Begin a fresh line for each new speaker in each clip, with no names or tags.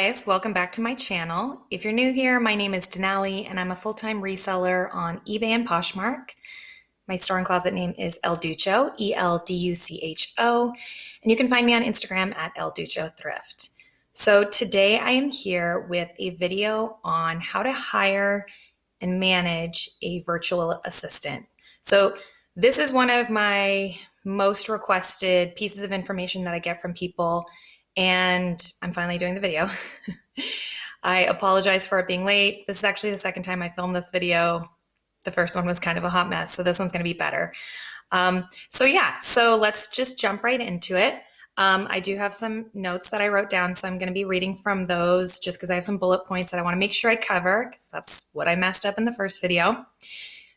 guys, welcome back to my channel. If you're new here, my name is Denali and I'm a full-time reseller on eBay and Poshmark. My store and closet name is El Ducho, ELDUCHO, and you can find me on Instagram at El Ducho Thrift. So today I am here with a video on how to hire and manage a virtual assistant. So this is one of my most requested pieces of information that I get from people, and I'm finally doing the video. I apologize for it being late. This is actually the second time I filmed this video. The first one was kind of a hot mess, so this one's going to be better. So let's just jump right into it. I do have some notes that I wrote down, so I'm going to be reading from those just because I have some bullet points that I want to make sure I cover, because that's what I messed up in the first video.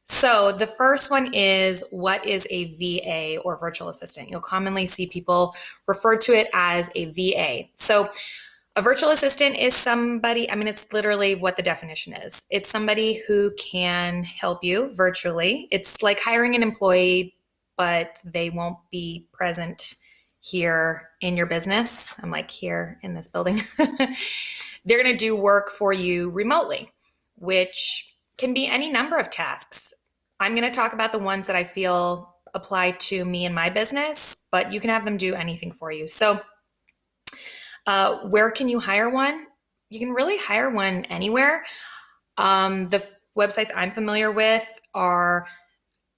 So the first one is, what is a VA or virtual assistant? You'll commonly see people refer to it as a VA. So a virtual assistant is somebody, it's literally what the definition is. It's somebody who can help you virtually. It's like hiring an employee, but they won't be present here in your business. I'm like here in this building. They're going to do work for you remotely, which can be any number of tasks. I'm going to talk about the ones that I feel apply to me and my business, but you can have them do anything for you. So where can you hire one? You can really hire one anywhere. The websites I'm familiar with are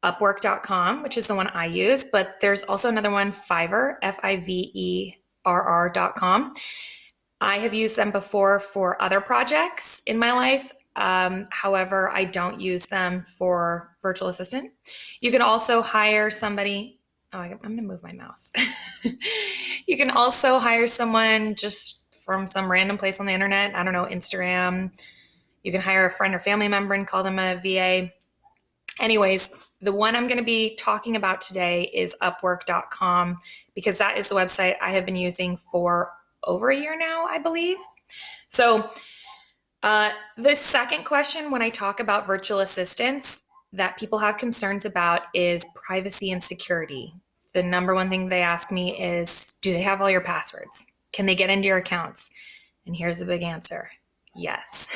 Upwork.com, which is the one I use, but there's also another one, Fiverr, Fiverr.com. I have used them before for other projects in my life. However, I don't use them for virtual assistant. You can also hire somebody. I'm going to move my mouse. You can also hire someone just from some random place on the internet. I don't know, Instagram. You can hire a friend or family member and call them a VA. Anyways, the one I'm going to be talking about today is Upwork.com, because that is the website I have been using for over a year now, I believe. So the second question when I talk about virtual assistants that people have concerns about is privacy and security. The number one thing they ask me is, do they have all your passwords? Can they get into your accounts? And here's the big answer. Yes.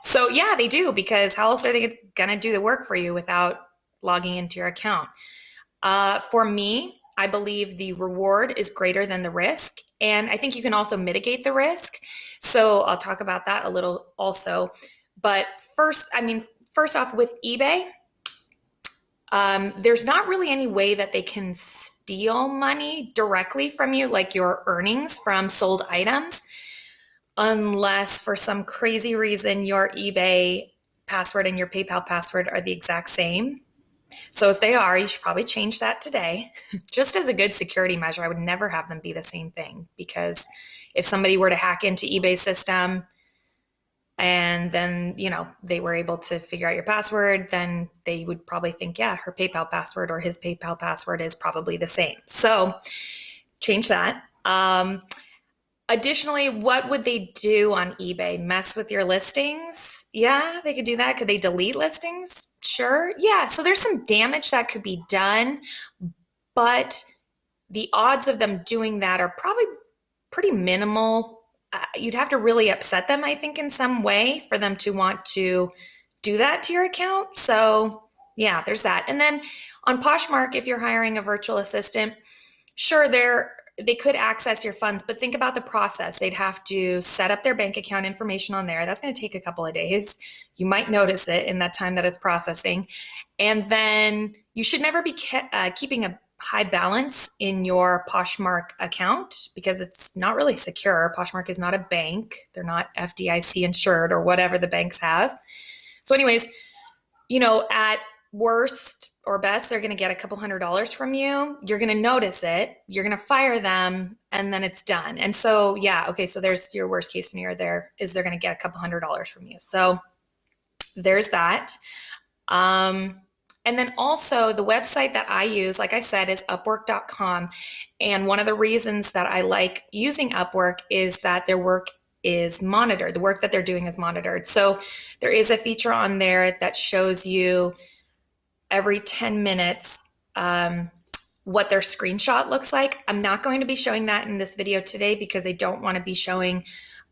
So yeah, they do, because how else are they going to do the work for you without logging into your account? For me, I believe the reward is greater than the risk. And I think you can also mitigate the risk. So I'll talk about that a little also. But first off, with eBay, there's not really any way that they can steal money directly from you, like your earnings from sold items, unless for some crazy reason your eBay password and your PayPal password are the exact same. So if they are, you should probably change that today. Just as a good security measure, I would never have them be the same thing, because if somebody were to hack into eBay's system and then, they were able to figure out your password, then they would probably think, yeah, her PayPal password or his PayPal password is probably the same. So change that. Additionally, what would they do on eBay? Mess with your listings? Yeah, they could do that. Could they delete listings? Sure. Yeah. So there's some damage that could be done, but the odds of them doing that are probably pretty minimal. You'd have to really upset them, I think, in some way for them to want to do that to your account. So yeah, there's that. And then on Poshmark, if you're hiring a virtual assistant, sure, they could access your funds, but think about the process. They'd have to set up their bank account information on there. That's going to take a couple of days. You might notice it in that time that it's processing. And then you should never be keeping a high balance in your Poshmark account, because it's not really secure. Poshmark is not a bank. They're not FDIC insured or whatever the banks have. So anyways, at worst or best, they're going to get a couple $100s from you. You're going to notice it. You're going to fire them, and then it's done. And so, yeah, okay, so there's your worst case scenario there, is they're going to get a couple $100s from you. So there's that. And then also the website that I use, like I said, is Upwork.com. And one of the reasons that I like using Upwork is that their work is monitored. The work that they're doing is monitored. So there is a feature on there that shows you every 10 minutes what their screenshot looks like. I'm not going to be showing that in this video today, because I don't want to be showing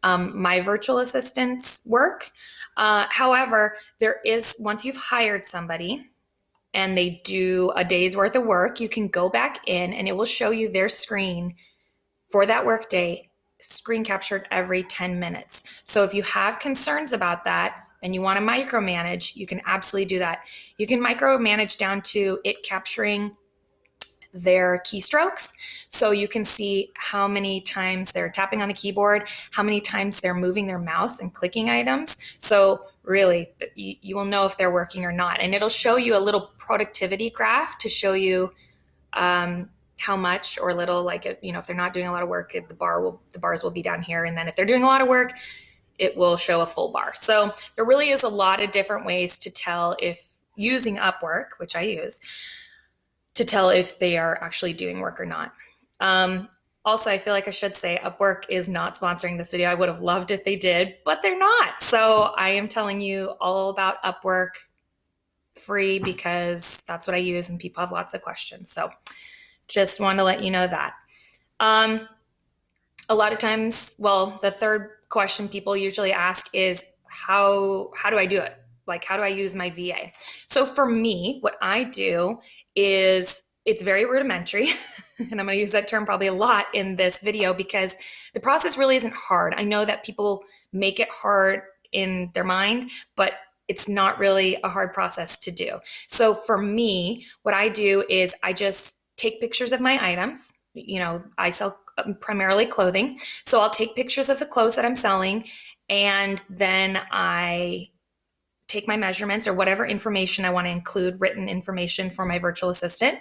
my virtual assistants work. However, once you've hired somebody and they do a day's worth of work, you can go back in and it will show you their screen for that work day, screen captured every 10 minutes. So if you have concerns about that and you want to micromanage, you can absolutely do that. You can micromanage down to it capturing their keystrokes. So you can see how many times they're tapping on the keyboard, how many times they're moving their mouse and clicking items. So really, you will know if they're working or not. And it'll show you a little productivity graph to show you how much or little, like, if they're not doing a lot of work, the bars will be down here. And then if they're doing a lot of work, it will show a full bar. So there really is a lot of different ways to tell, if using Upwork, which I use, to tell if they are actually doing work or not. Also, I feel like I should say Upwork is not sponsoring this video. I would have loved if they did, but they're not. So I am telling you all about Upwork free because that's what I use and people have lots of questions. So just want to let you know that. A lot of times, the third question people usually ask is, how do I do it? Like, how do I use my VA? So for me, what I do is, it's very rudimentary. And I'm going to use that term probably a lot in this video because the process really isn't hard. I know that people make it hard in their mind, but it's not really a hard process to do. So for me, what I do is I just take pictures of my items. I sell primarily clothing. So I'll take pictures of the clothes that I'm selling, and then I take my measurements or whatever information I want to include, written information for my virtual assistant.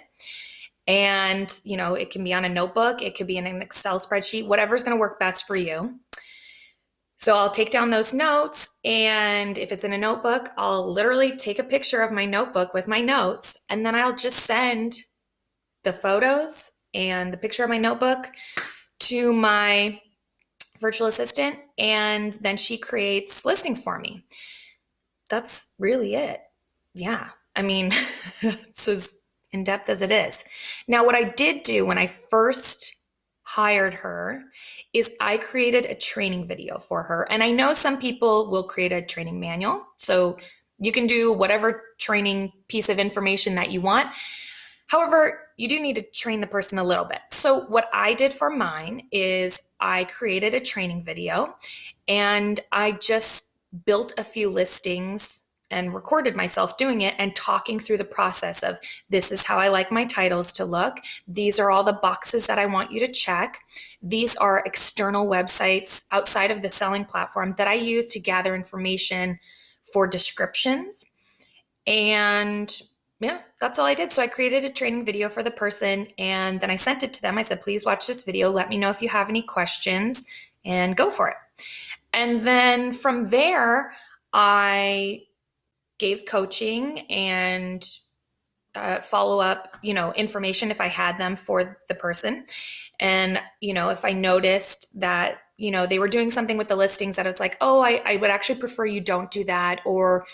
And, it can be on a notebook, it could be in an Excel spreadsheet, whatever's going to work best for you. So I'll take down those notes, and if it's in a notebook, I'll literally take a picture of my notebook with my notes, and then I'll just send the photos and the picture of my notebook to my virtual assistant, and then she creates listings for me. That's really it. Yeah. I mean, it's as in-depth as it is. Now, what I did do when I first hired her is I created a training video for her. And I know some people will create a training manual. So you can do whatever training piece of information that you want. However, you do need to train the person a little bit. So what I did for mine is I created a training video, and I just built a few listings and recorded myself doing it and talking through the process of, this is how I like my titles to look. These are all the boxes that I want you to check. These are external websites outside of the selling platform that I use to gather information for descriptions. And yeah, that's all I did. So I created a training video for the person, and then I sent it to them. I said, please watch this video. Let me know if you have any questions, and go for it. And then from there, I gave coaching and follow-up, information if I had them for the person. And, if I noticed that, they were doing something with the listings that it's like, oh, I would actually prefer you don't do that, or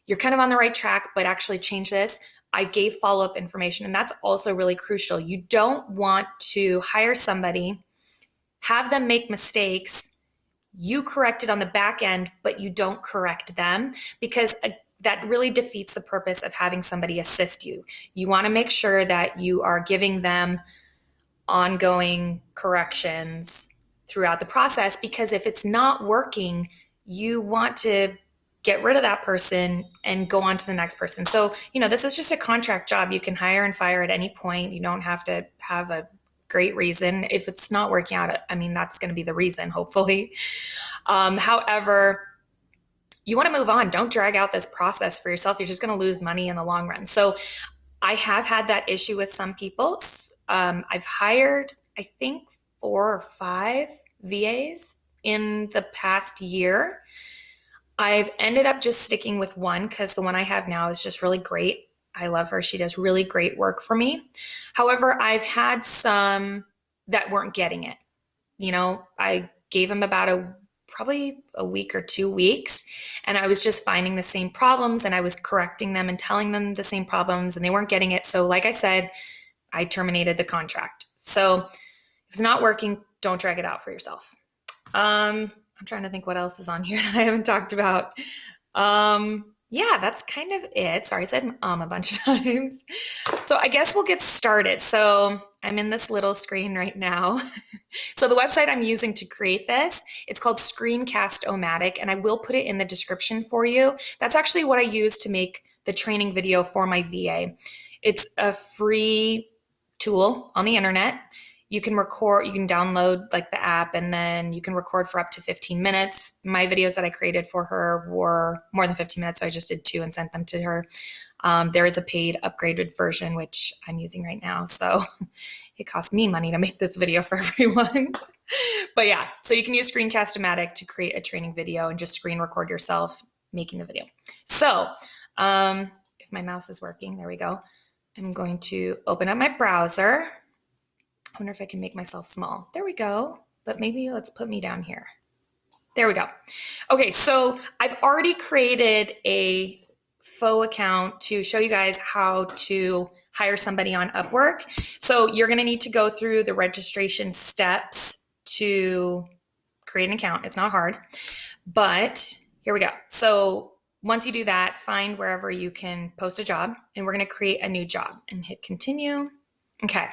you're kind of on the right track, but actually change this. I gave follow-up information. And that's also really crucial. You don't want to hire somebody, have them make mistakes, you correct it on the back end, but you don't correct them, because that really defeats the purpose of having somebody assist you. You want to make sure that you are giving them ongoing corrections throughout the process, because if it's not working, you want to get rid of that person and go on to the next person. So, this is just a contract job. You can hire and fire at any point. You don't have to have a great reason. If it's not working out, that's going to be the reason, hopefully. However, you want to move on. Don't drag out this process for yourself. You're just going to lose money in the long run. So I have had that issue with some people. I've hired, I think, 4 or 5 VAs in the past year. I've ended up just sticking with one because the one I have now is just really great. I love her. She does really great work for me. However, I've had some that weren't getting it. I gave them about probably a week or 2 weeks, and I was just finding the same problems, and I was correcting them and telling them the same problems, and they weren't getting it. So like I said, I terminated the contract. So if it's not working, don't drag it out for yourself. I'm trying to think what else is on here that I haven't talked about. Yeah, that's kind of it. Sorry, I said a bunch of times. So I guess we'll get started. So I'm in this little screen right now. So the website I'm using to create this, it's called Screencast-O-Matic, and I will put it in the description for you. That's actually what I use to make the training video for my VA. It's a free tool on the internet. You can record, you can download like the app, and then you can record for up to 15 minutes. My videos that I created for her were more than 15 minutes, so I just did 2 and sent them to her. There is a paid upgraded version, which I'm using right now. So it cost me money to make this video for everyone. But yeah, so you can use Screencast-O-Matic to create a training video and just screen record yourself making the video. So if my mouse is working, there we go. I'm going to open up my browser. I wonder if I can make myself small. There we go. But maybe let's put me down here. There we go. Okay, so I've already created a faux account to show you guys how to hire somebody on Upwork. So you're going to need to go through the registration steps to create an account. It's not hard, but here we go. So once you do that, find wherever you can post a job, and we're going to create a new job and hit continue. Okay,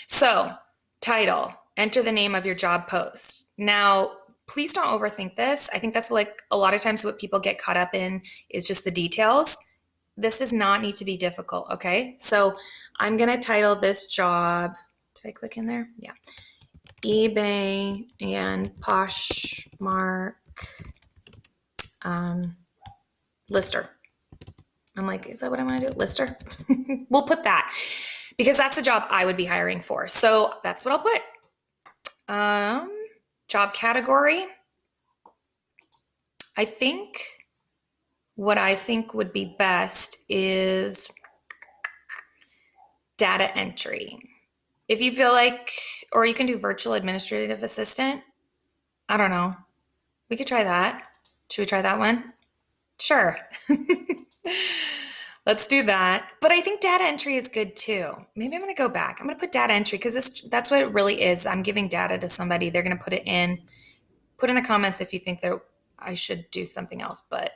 so title, enter the name of your job post. Now, please don't overthink this. I think that's like a lot of times what people get caught up in is just the details. This does not need to be difficult, okay? So I'm going to title this job, did I click in there? Yeah. eBay and Poshmark lister. I'm like, is that what I want to do? Lister? We'll put that because that's the job I would be hiring for. So that's what I'll put. Job category. I think what I think would be best is data entry. If you feel like, or you can do virtual administrative assistant. I don't know. We could try that. Should we try that one? Sure. Let's do that. But I think data entry is good too. Maybe I'm going to go back. I'm going to put data entry because that's what it really is. I'm giving data to somebody. They're going to put it in. Put in the comments if you think that I should do something else, but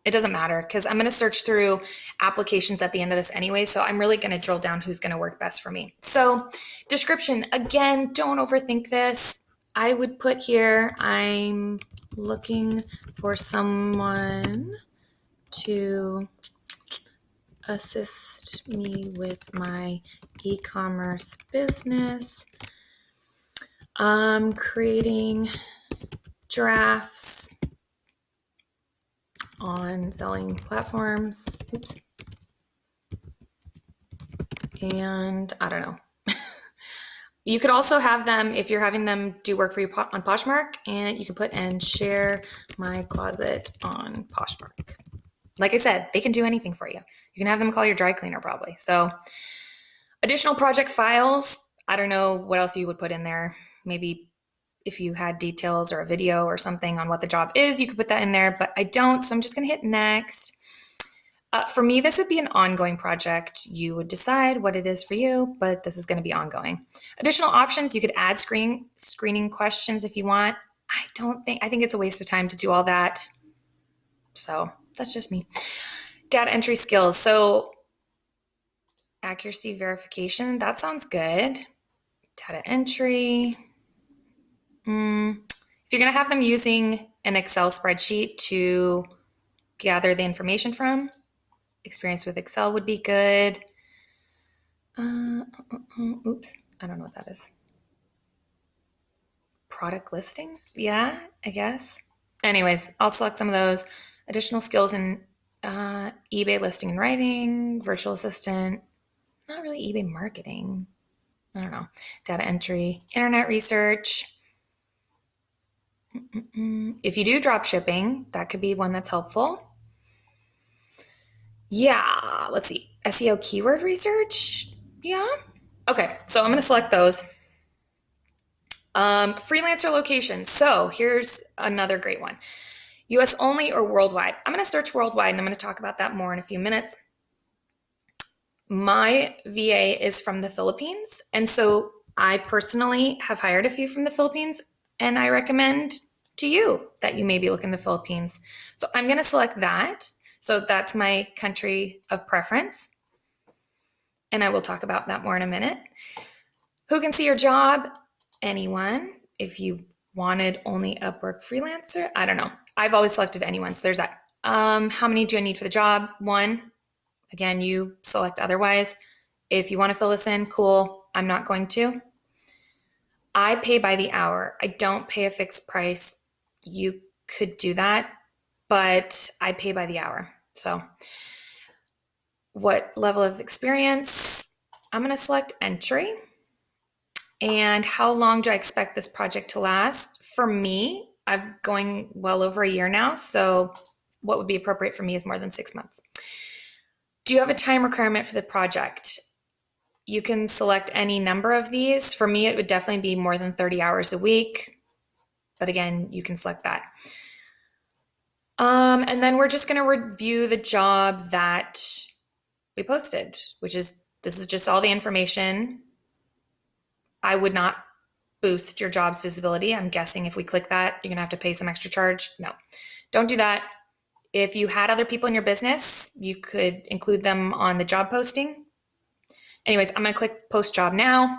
it doesn't matter because I'm going to search through applications at the end of this anyway. So I'm really going to drill down who's going to work best for me. So description, again, don't overthink this. I would put here, I'm looking for someone to assist me with my e-commerce business. Creating drafts on selling platforms. Oops. And I don't know. You could also have them, if you're having them do work for you on Poshmark, and you can put and share my closet on Poshmark. Like I said, they can do anything for you. You can have them call your dry cleaner probably. So additional project files. I don't know what else you would put in there. Maybe if you had details or a video or something on what the job is, you could put that in there, but I don't. So I'm just going to hit next. For me, this would be an ongoing project. You would decide what it is for you, but this is going to be ongoing. Additional options, you could add screening questions if you want. I think it's a waste of time to do all that. So that's just me. Data entry skills. So accuracy verification, that sounds good. Data entry. If you're going to have them using an Excel spreadsheet to gather the information from, experience with Excel would be good. Oops, I don't know what that is. Product listings? Yeah, I guess. Anyways, I'll select some of those. Additional skills in eBay listing and writing, virtual assistant, not really eBay marketing. I don't know. Data entry, internet research. If you do drop shipping, that could be one that's helpful. Yeah, let's see. SEO keyword research. Yeah. Okay, so I'm going to select those. Freelancer location. So here's another great one. US only or worldwide. I'm going to search worldwide, and I'm going to talk about that more in a few minutes. My VA is from the Philippines, and so I personally have hired a few from the Philippines, and I recommend to you that you may be looking to the Philippines. So I'm going to select that. So that's my country of preference. And I will talk about that more in a minute. Who can see your job? Anyone. If you wanted only Upwork freelancer, I don't know. I've always selected anyone. So there's that. How many do I need for the job? One. Again, you select otherwise. If you want to fill this in, cool. I'm not going to. I pay by the hour. I don't pay a fixed price. You could do that, but I pay by the hour. So what level of experience? I'm going to select entry. And how long do I expect this project to last? For me, I'm going well over a year now. So what would be appropriate for me is more than 6 months. Do you have a time requirement for the project? You can select any number of these. For me, it would definitely be more than 30 hours a week. But again, you can select that. And then we're just going to review the job that we posted, which is, this is just all the information. I would not boost your job's visibility. I'm guessing if we click that, you're going to have to pay some extra charge. No, don't do that. If you had other people in your business, you could include them on the job posting. Anyways, I'm going to click post job now.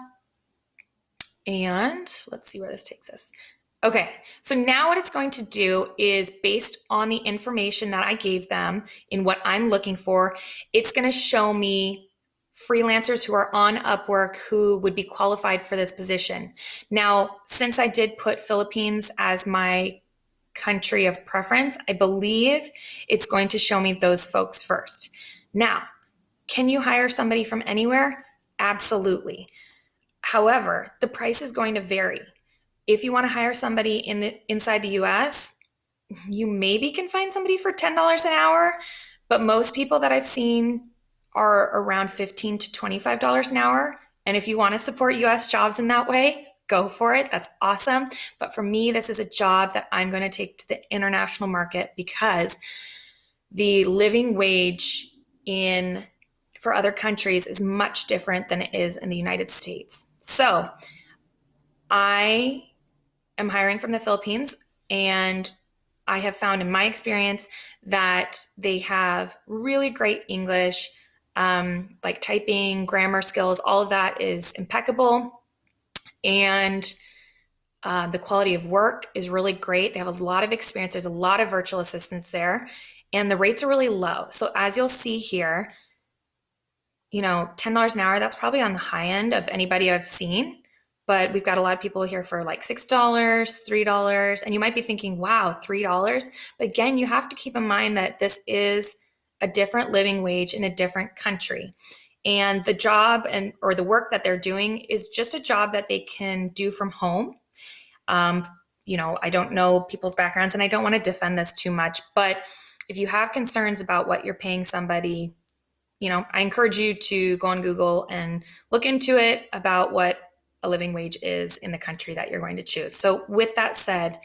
And let's see where this takes us. Okay, so now what it's going to do is, based on the information that I gave them in what I'm looking for, it's going to show me freelancers who are on Upwork who would be qualified for this position. Now, since I did put Philippines as my country of preference, I believe it's going to show me those folks first. Now, can you hire somebody from anywhere? Absolutely. However, the price is going to vary. If you want to hire somebody inside the US, you maybe can find somebody for $10 an hour, but most people that I've seen are around $15 to $25 an hour. And if you want to support US jobs in that way, go for it. That's awesome. But for me, this is a job that I'm going to take to the international market because the living wage for other countries is much different than it is in the United States. So I am hiring from the Philippines, and I have found in my experience that they have really great English, like typing, grammar skills, all of that is impeccable. And the quality of work is really great. They have a lot of experience. There's a lot of virtual assistants there, and the rates are really low. So as you'll see here, $10 an hour, that's probably on the high end of anybody I've seen. But we've got a lot of people here for like $6, $3. And you might be thinking, wow, $3. But again, you have to keep in mind that this is a different living wage in a different country. And the job or the work that they're doing is just a job that they can do from home. I don't know people's backgrounds, and I don't want to defend this too much. But if you have concerns about what you're paying somebody, I encourage you to go on Google and look into it about what a living wage is in the country that you're going to choose. So with that said,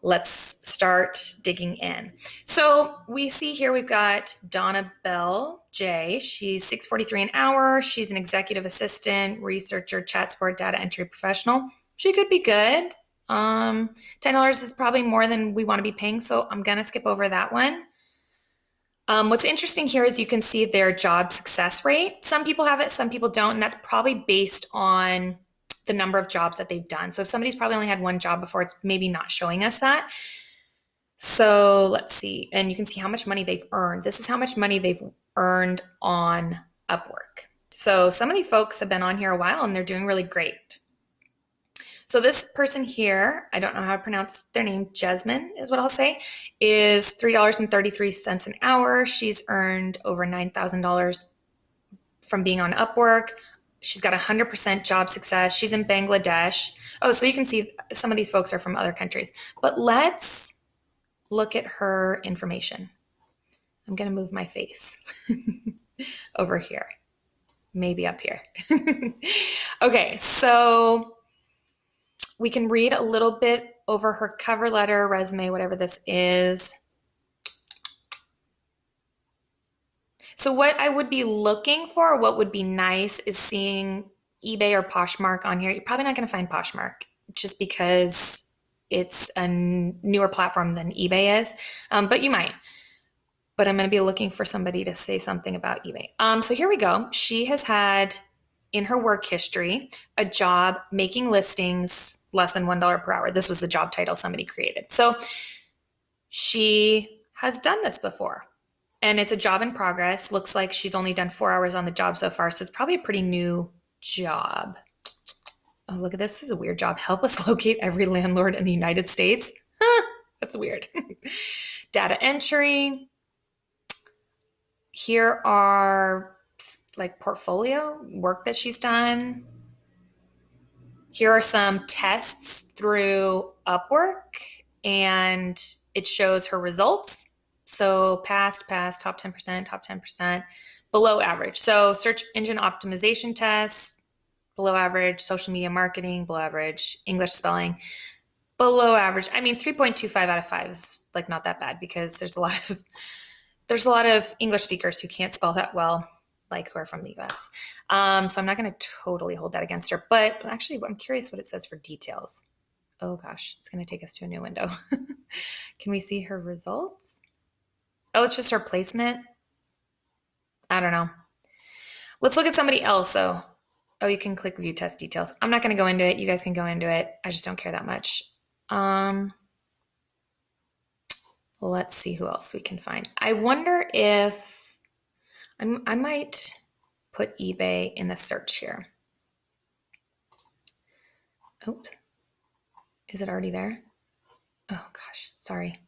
let's start digging in. So we see here we've got Donna Bell J. She's $6.43 an hour. She's an executive assistant, researcher, chat support, data entry professional. She could be good. $10 is probably more than we want to be paying, so I'm going to skip over that one. What's interesting here is you can see their job success rate. Some people have it, some people don't, and that's probably based on the number of jobs that they've done. So if somebody's probably only had one job before, it's maybe not showing us that. So let's see. And you can see how much money they've earned. This is how much money they've earned on Upwork. So some of these folks have been on here a while and they're doing really great. So this person here, I don't know how to pronounce their name, Jasmine is what I'll say, is $3.33 an hour. She's earned over $9,000 from being on Upwork. She's got 100% job success. She's in Bangladesh. Oh, so you can see some of these folks are from other countries. But let's look at her information. I'm going to move my face over here, maybe up here. Okay, so we can read a little bit over her cover letter, resume, whatever this is. So what I would be looking for, what would be nice, is seeing eBay or Poshmark on here. You're probably not going to find Poshmark just because it's a newer platform than eBay is, but you might. But I'm going to be looking for somebody to say something about eBay. So here we go. She has had in her work history a job making listings less than $1 per hour. This was the job title somebody created. So she has done this before. And it's a job in progress. Looks like she's only done 4 hours on the job so far. So it's probably a pretty new job. Oh, look at this. This is a weird job. Help us locate every landlord in the United States. That's weird. Data entry. Here are like portfolio work that she's done. Here are some tests through Upwork, and it shows her results. So past, top 10%, below average. So search engine optimization tests, below average, social media marketing, below average, English spelling, below average. I mean, 3.25 out of 5 is like not that bad because there's a lot of English speakers who can't spell that well, like who are from the US. So I'm not going to totally hold that against her, but actually I'm curious what it says for details. Oh gosh, it's going to take us to a new window. Can we see her results? Oh, it's just her placement. I don't know. Let's look at somebody else though. Oh, you can click view test details. I'm not going to go into it. You guys can go into it. I just don't care that much. Let's see who else we can find. I wonder if I might put eBay in the search here. Oops. Is it already there? Oh gosh, sorry.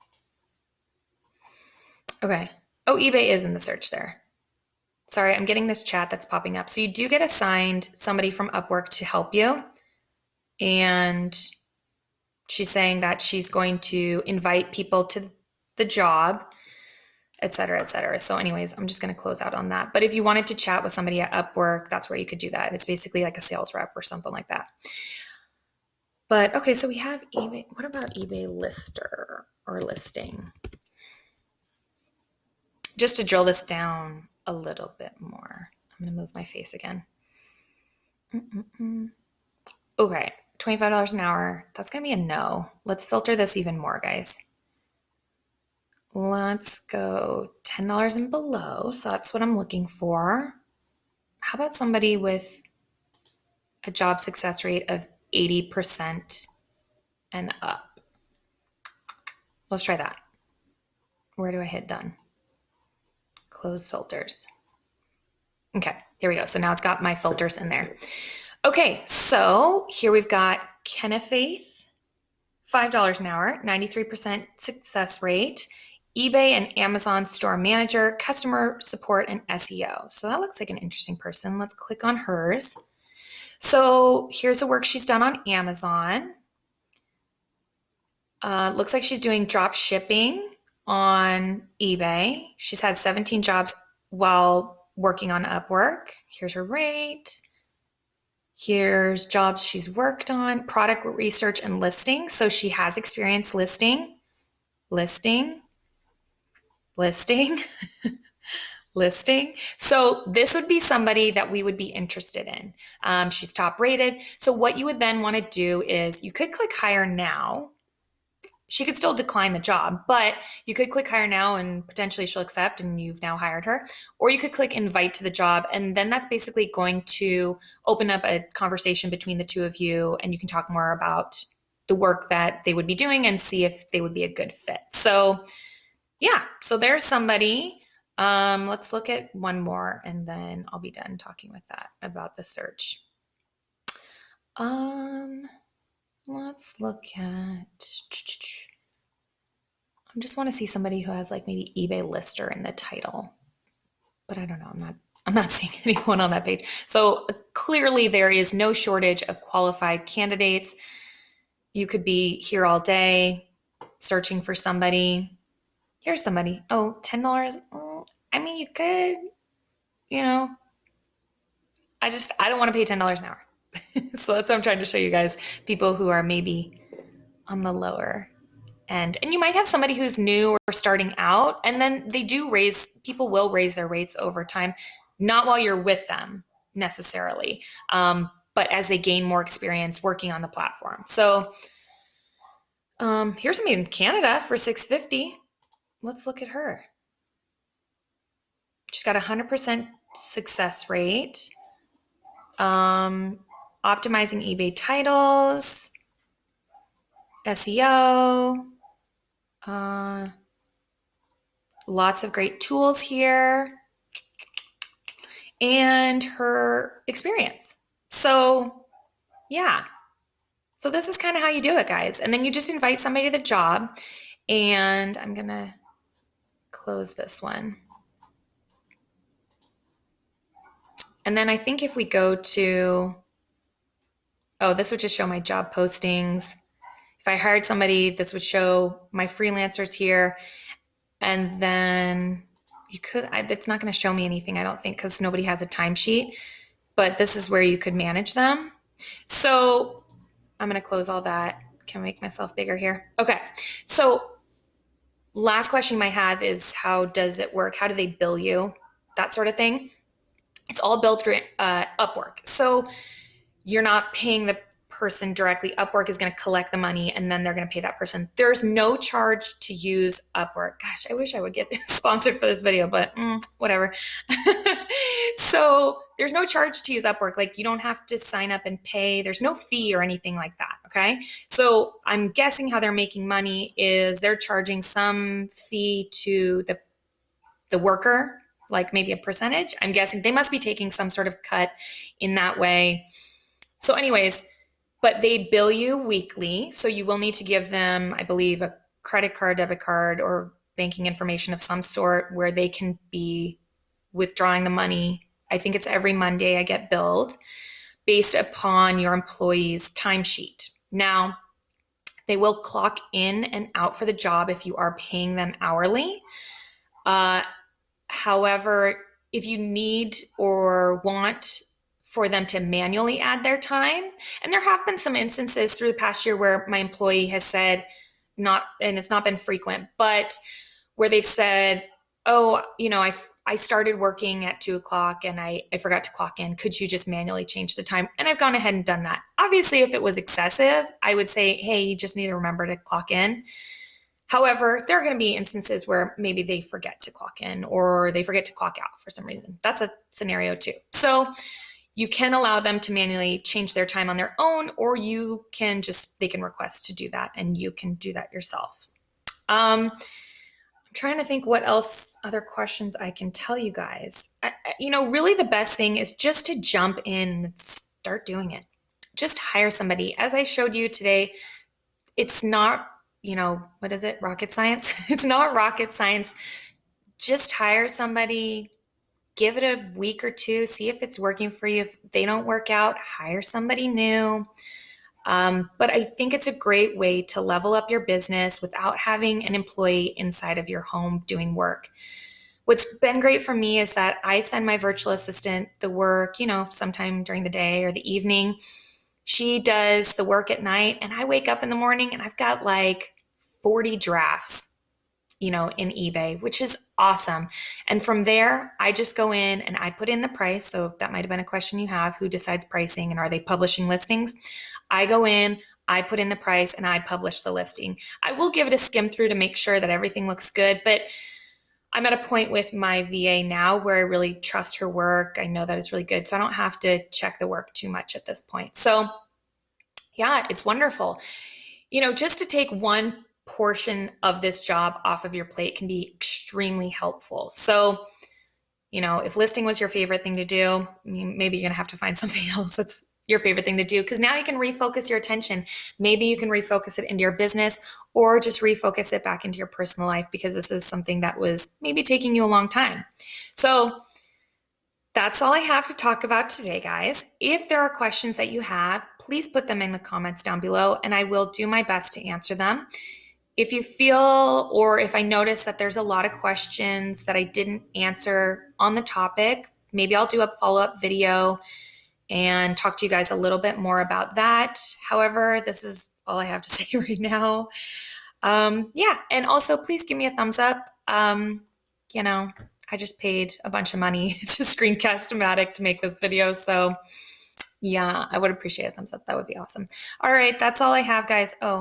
Okay. Oh, eBay is in the search there. Sorry, I'm getting this chat that's popping up. So you do get assigned somebody from Upwork to help you. And she's saying that she's going to invite people to the job, et cetera, et cetera. So anyways, I'm just going to close out on that. But if you wanted to chat with somebody at Upwork, that's where you could do that. It's basically like a sales rep or something like that. But okay, so we have eBay. What about eBay lister or listing? Just to drill this down a little bit more. I'm going to move my face again. Okay, $25 an hour. That's going to be a no. Let's filter this even more, guys. Let's go $10 and below. So that's what I'm looking for. How about somebody with a job success rate of 80% and up? Let's try that. Where do I hit done? Close filters. Okay, here we go. So now it's got my filters in there. Okay, so here we've got Kennefaith, $5 an hour, 93% success rate, eBay and Amazon store manager, customer support, and SEO. So that looks like an interesting person. Let's click on hers. So here's the work she's done on Amazon. Looks like she's doing drop shipping on eBay. She's had 17 jobs while working on Upwork. Here's her rate. Here's jobs she's worked on, product research and listing. So she has experience listing. So this would be somebody that we would be interested in. She's top rated. So what you would then want to do is you could click hire now. She could still decline the job, but you could click hire now and potentially she'll accept and you've now hired her. Or you could click invite to the job, and then that's basically going to open up a conversation between the two of you, and you can talk more about the work that they would be doing and see if they would be a good fit. So yeah, so there's somebody. Let's look at one more and then I'll be done talking with that about the search. Let's look at, I just want to see somebody who has like maybe eBay lister in the title, but I don't know. I'm not seeing anyone on that page. So clearly there is no shortage of qualified candidates. You could be here all day searching for somebody. Here's somebody. Oh, $10. Oh, I mean, you could, I don't want to pay $10 an hour. So that's what I'm trying to show you guys, people who are maybe on the lower end. And you might have somebody who's new or starting out, and then people will raise their rates over time, not while you're with them necessarily, but as they gain more experience working on the platform. So Here's somebody in Canada for $650. Let's look at her. She's got 100% success rate. Optimizing eBay titles, SEO, lots of great tools here, and her experience. So, yeah. So this is kind of how you do it, guys. And then you just invite somebody to the job. And I'm going to close this one. And then I think if we go to, this would just show my job postings. If I hired somebody, this would show my freelancers here. And then it's not going to show me anything, I don't think, because nobody has a timesheet. But this is where you could manage them. So I'm going to close all that. Can I make myself bigger here? Okay. So last question you might have is, how does it work? How do they bill you? That sort of thing. It's all billed through Upwork. So you're not paying the person directly. Upwork is going to collect the money and then they're going to pay that person. There's no charge to use Upwork. Gosh, I wish I would get sponsored for this video, but whatever. So there's no charge to use Upwork. Like, you don't have to sign up and pay. There's no fee or anything like that. Okay. So I'm guessing how they're making money is they're charging some fee to the worker, like maybe a percentage. I'm guessing they must be taking some sort of cut in that way. So anyways, but they bill you weekly. So you will need to give them, I believe, a credit card, debit card, or banking information of some sort where they can be withdrawing the money. I think it's every Monday I get billed based upon your employee's timesheet. Now, they will clock in and out for the job if you are paying them hourly. However, if you need or want for them to manually add their time, and there have been some instances through the past year where my employee has said, and it's not been frequent, but where they've said, I started working at 2:00 and I forgot to clock in. Could you just manually change the time? And I've gone ahead and done that. Obviously, if it was excessive, I would say, hey, you just need to remember to clock in. However, there are going to be instances where maybe they forget to clock in or they forget to clock out for some reason. That's a scenario too. So you can allow them to manually change their time on their own, or they can request to do that and you can do that yourself. I'm trying to think what other questions I can tell you guys. Really the best thing is just to jump in and start doing it. Just hire somebody. As I showed you today, it's not, what is it? Rocket science? It's not rocket science. Just hire somebody, give it a week or two, see if it's working for you. If they don't work out, hire somebody new. But I think it's a great way to level up your business without having an employee inside of your home doing work. What's been great for me is that I send my virtual assistant the work, sometime during the day or the evening. She does the work at night and I wake up in the morning and I've got like 40 drafts, in eBay, which is awesome. And from there, I just go in and I put in the price. So that might have been a question you have, who decides pricing and are they publishing listings? I go in, I put in the price and I publish the listing. I will give it a skim through to make sure that everything looks good, but I'm at a point with my VA now where I really trust her work. I know that it's really good. So I don't have to check the work too much at this point. So yeah, it's wonderful. Just to take one portion of this job off of your plate can be extremely helpful. So, if listing was your favorite thing to do, maybe you're going to have to find something else that's your favorite thing to do, because now you can refocus your attention. Maybe you can refocus it into your business or just refocus it back into your personal life, because this is something that was maybe taking you a long time. So that's all I have to talk about today, guys. If there are questions that you have, please put them in the comments down below and I will do my best to answer them. If you feel, or if I notice that there's a lot of questions that I didn't answer on the topic, maybe I'll do a follow-up video and talk to you guys a little bit more about that. However, this is all I have to say right now. And also please give me a thumbs up. I just paid a bunch of money to Screencast-O-Matic to make this video. So yeah, I would appreciate a thumbs up. That would be awesome. All right, that's all I have, guys. Oh,